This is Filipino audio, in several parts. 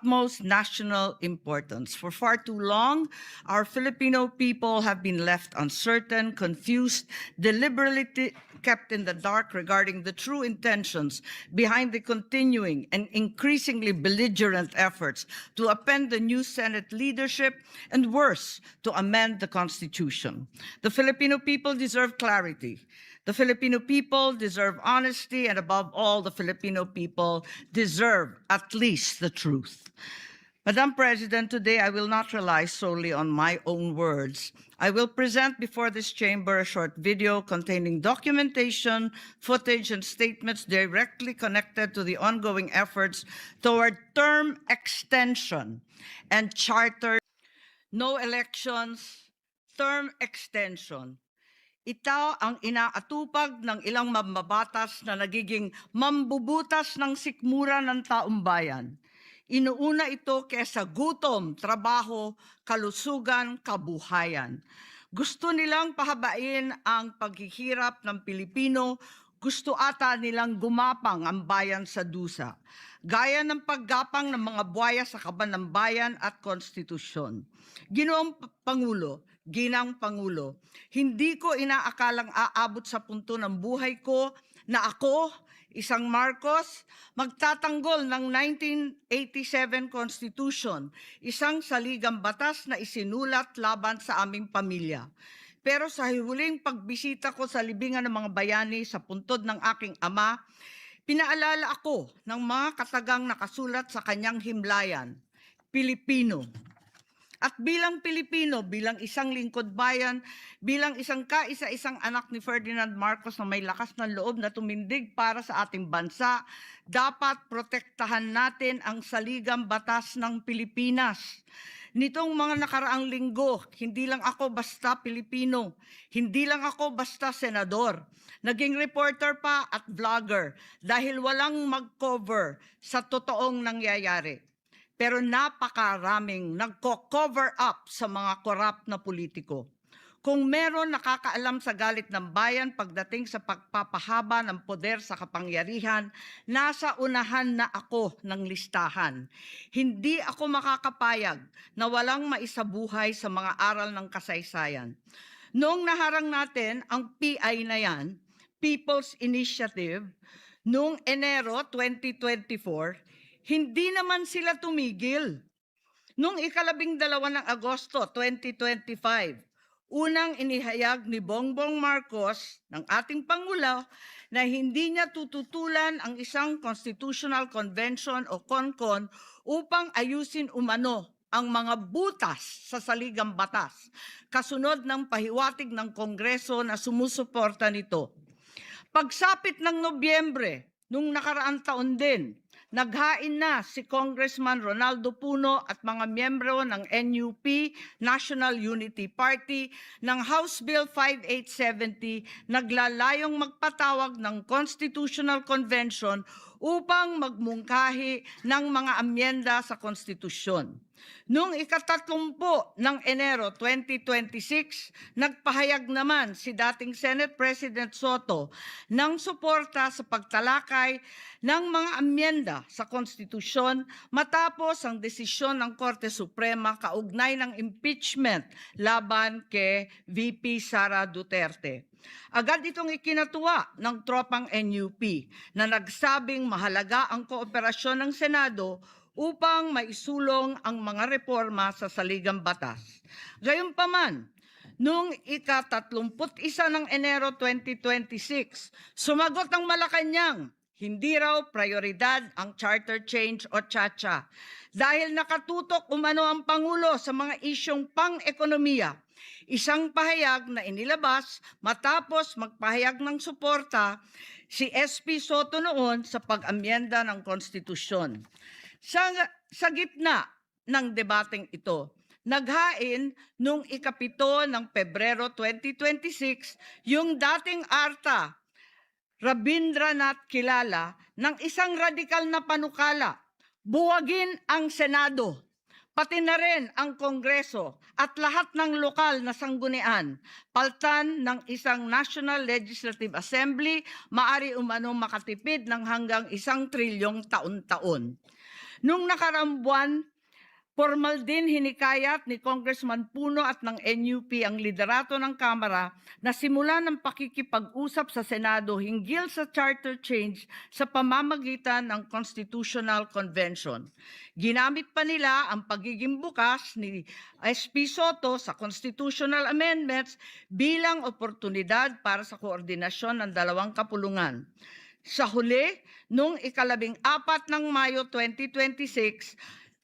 utmost national importance. For far too long, our Filipino people have been left uncertain, confused, deliberately kept in the dark regarding the true intentions behind the continuing and increasingly belligerent efforts to upend the new Senate leadership and, worse, to amend the Constitution. The Filipino people deserve clarity. The Filipino people deserve honesty, and above all, the Filipino people deserve at least the truth. Madam President, today I will not rely solely on my own words. I will present before this chamber a short video containing documentation, footage, and statements directly connected to the ongoing efforts toward term extension and charter. No elections, term extension. Ito ang inaatupag ng ilang mambabatas na nagiging mambubutas ng sikmura ng taumbayan. Inuuna ito kaysa gutom, trabaho, kalusugan, kabuhayan. Gusto nilang pahabain ang paghihirap ng Pilipino, gusto ata nilang gumapang ang bayan sa dusa, gaya ng paggapang ng mga buhaya sa kaban ng bayan at konstitusyon. Ginoong Pangulo, Ginang Pangulo, hindi ko inaakalang aabot sa punto ng buhay ko na ako, isang Marcos, magtatanggol ng 1987 Constitution, isang saligang batas na isinulat laban sa aming pamilya. Pero sa huling pagbisita ko sa libingan ng mga bayani sa puntod ng aking ama, pinaalala ako ng mga katagang nakasulat sa kanyang himlayan, Pilipino. At bilang Pilipino, bilang isang lingkod bayan, bilang isang kaisa-isang anak ni Ferdinand Marcos na may lakas ng loob na tumindig para sa ating bansa, dapat protektahan natin ang saligang batas ng Pilipinas. Nitong mga nakaraang linggo, hindi lang ako basta Pilipino, hindi lang ako basta senador, naging reporter pa at vlogger dahil walang mag-cover sa totoong nangyayari. Pero napakaraming nagko-cover up sa mga korap na politiko. Kung meron nakakaalam sa galit ng bayan pagdating sa pagpapahaba ng poder sa kapangyarihan, nasa unahan na ako ng listahan. Hindi ako makakapayag na walang maisabuhay sa mga aral ng kasaysayan. Noong naharang natin ang PI na yan, People's Initiative, noong Enero 2024, hindi naman sila tumigil. Noong 12 ng Agosto 2025, unang inihayag ni Bongbong Marcos ng ating Pangulo na hindi niya tututulan ang isang Constitutional Convention o CONCON upang ayusin umano ang mga butas sa saligang batas, kasunod ng pahiwatig ng Kongreso na sumusuporta nito. Pagsapit ng Nobyembre, nung nakaraang taon din, naghain na si Congressman Ronaldo Puno at mga miyembro ng NUP, National Unity Party, ng House Bill 5870, naglalayong magpatawag ng Constitutional Convention upang magmungkahi ng mga amyenda sa konstitusyon. Noong ika-30 ng Enero 2026, nagpahayag naman si dating Senate President Soto ng suporta sa pagtalakay ng mga amyenda sa konstitusyon matapos ang desisyon ng Korte Suprema kaugnay ng impeachment laban kay VP Sara Duterte. Agad itong ikinatuwa ng tropang NUP na nagsabing mahalaga ang kooperasyon ng Senado upang maisulong ang mga reforma sa saligang batas. Gayunpaman, noong ika-31 ng Enero 2026, sumagot ang Malacanang, hindi raw prioridad ang charter change o CHA-CHA dahil nakatutok umano ang Pangulo sa mga isyong pang-ekonomiya. Isang pahayag na inilabas matapos magpahayag ng suporta si SP Soto noon sa pag-amyenda ng konstitusyon. Sa gitna ng debateng ito, naghain noong ika-7 ng Pebrero 2026 yung dating ARTA, Rabindranath Kilala, ng isang radikal na panukala, buwagin ang Senado, pati na rin ang Kongreso at lahat ng lokal na sanggunian, paltan ng isang National Legislative Assembly, maari umano makatipid ng hanggang 1 trilyong taon-taon. Nung nakaraang buwan, formal din hinikayat ni Congressman Puno at ng NUP ang liderato ng Kamara na simulan ng pakikipag-usap sa Senado hinggil sa charter change sa pamamagitan ng Constitutional Convention. Ginamit pa nila ang pagiging bukas ni SP Soto sa constitutional amendments bilang oportunidad para sa koordinasyon ng dalawang kapulungan. Sa huli, noong 14 ng Mayo 2026,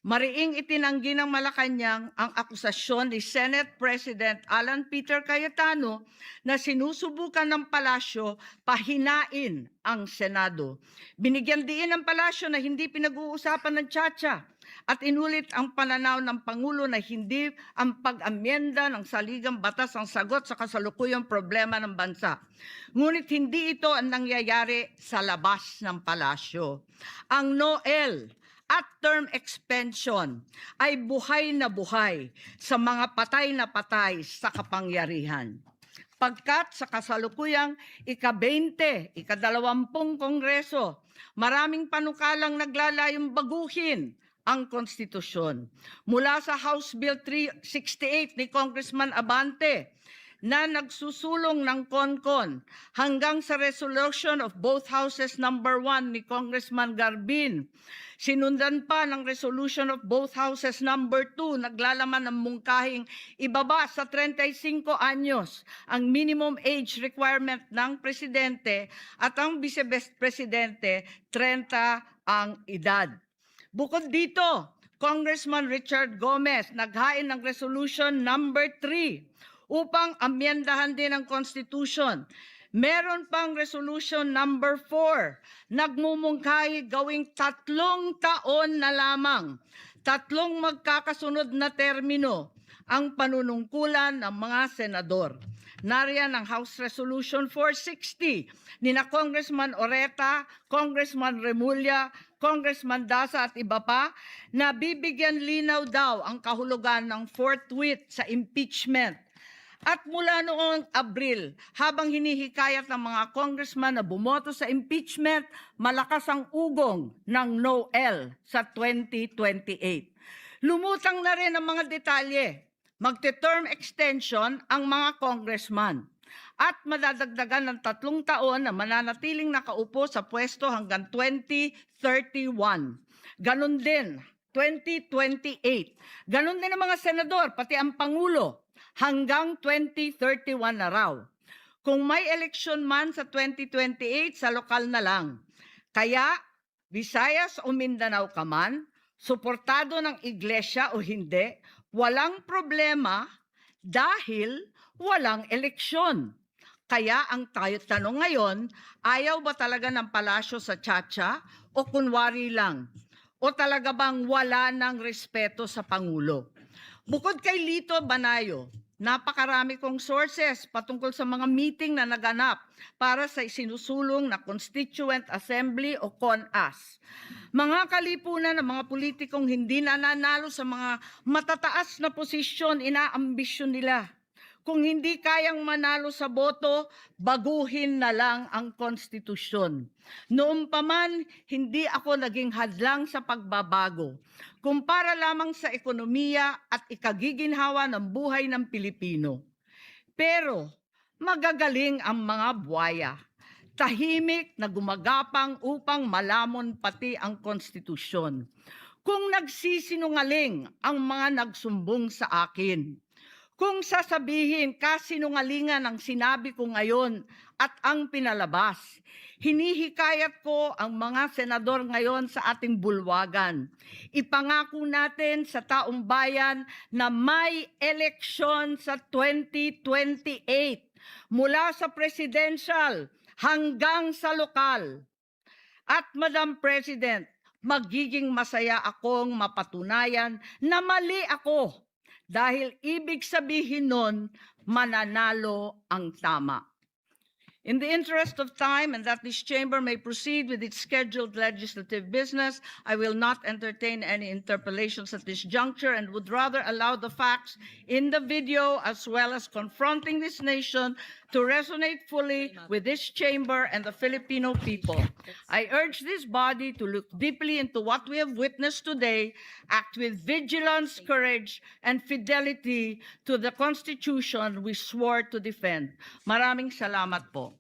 mariing itinanggi ng Malacanang ang akusasyon ni Senate President Alan Peter Cayetano na sinusubukan ng palasyo pahinain ang Senado. Binigyan diin ng palasyo na hindi pinag-uusapan ng tsa-tsa at inulit ang pananaw ng Pangulo na hindi ang pag-amyenda ng saligang batas ang sagot sa kasalukuyang problema ng bansa. Ngunit hindi ito ang nangyayari sa labas ng palasyo. Ang NOEL at term extension ay buhay na buhay sa mga patay na patay sa kapangyarihan. Pagkat sa kasalukuyang ika-20, ika-20 Kongreso, maraming panukalang naglalayong baguhin ang konstitusyon. Mula sa House Bill 368 ni Congressman Abante, na nagsusulong ng CONCON hanggang sa resolution of both houses number 1 ni Congressman Garbin. Sinundan pa ng resolution of both houses number 2, naglalaman ng mungkahing ibaba sa 35 anyos ang minimum age requirement ng presidente at ang vice-presidente 30 ang edad. Bukod dito, Congressman Richard Gomez naghain ng resolution number 3 upang amyendahan din ang Constitution. Meron pang resolution number 4, nagmumungkahi gawing 3 taon na lamang, 3 magkakasunod na termino ang panunungkulan ng mga senador. Nariyan ang House Resolution 460 ni na Congressman Oreta, Congressman Remulla, Congressman Dasa at iba pa na bibigyan linaw daw ang kahulugan ng forthwith sa impeachment. At mula noong Abril, habang hinihikayat ng mga congressman na bumoto sa impeachment, malakas ang ugong ng NOEL sa 2028. Lumutang na rin ang mga detalye. Magte-term extension ang mga congressman at madadagdagan ng 3 taon na mananatiling nakaupo sa pwesto hanggang 2031. Ganon din, 2028. Ganon din ang mga senador, pati ang Pangulo, hanggang 2031 na raw. Kung may eleksyon man sa 2028, sa lokal na lang. Kaya, Visayas o Mindanao ka man, suportado ng iglesia o hindi, walang problema dahil walang eleksyon. Kaya ang tanong ngayon, ayaw ba talaga ng palasyo sa tsa-tsa o kunwari lang? O talaga bang wala ng respeto sa Pangulo? Bukod kay Lito Banayo, napakarami kong sources patungkol sa mga meeting na naganap para sa isinusulong na Constituent Assembly o CONAS. Mga kalipunan ng mga politikong hindi nananalo sa mga matataas na posisyon, inaambisyon nila. Kung hindi kayang manalo sa boto, baguhin na lang ang konstitusyon. Noon pa man, hindi ako naging hadlang sa pagbabago. Kumpara lamang sa ekonomiya at ikagiginhawa ng buhay ng Pilipino. Pero magagaling ang mga buwaya. Tahimik na gumagapang upang malamon pati ang konstitusyon. Kung nagsisinungaling ang mga nagsumbong sa akin, kung sasabihin kasinungalingan ang sinabi ko ngayon at ang pinalabas, hinihikayat ko ang mga senador ngayon sa ating bulwagan. Ipangako natin sa taong bayan na may eleksyon sa 2028 mula sa presidential hanggang sa lokal. At Madam President, magiging masaya akong mapatunayan na mali ako. Dahil ibig sabihin nun, mananalo ang tama. In the interest of time and that this chamber may proceed with its scheduled legislative business, I will not entertain any interpellations at this juncture and would rather allow the facts in the video as well as confronting this nation to resonate fully with this chamber and the Filipino people. I urge this body to look deeply into what we have witnessed today, act with vigilance, courage, and fidelity to the Constitution we swore to defend. Maraming salamat po.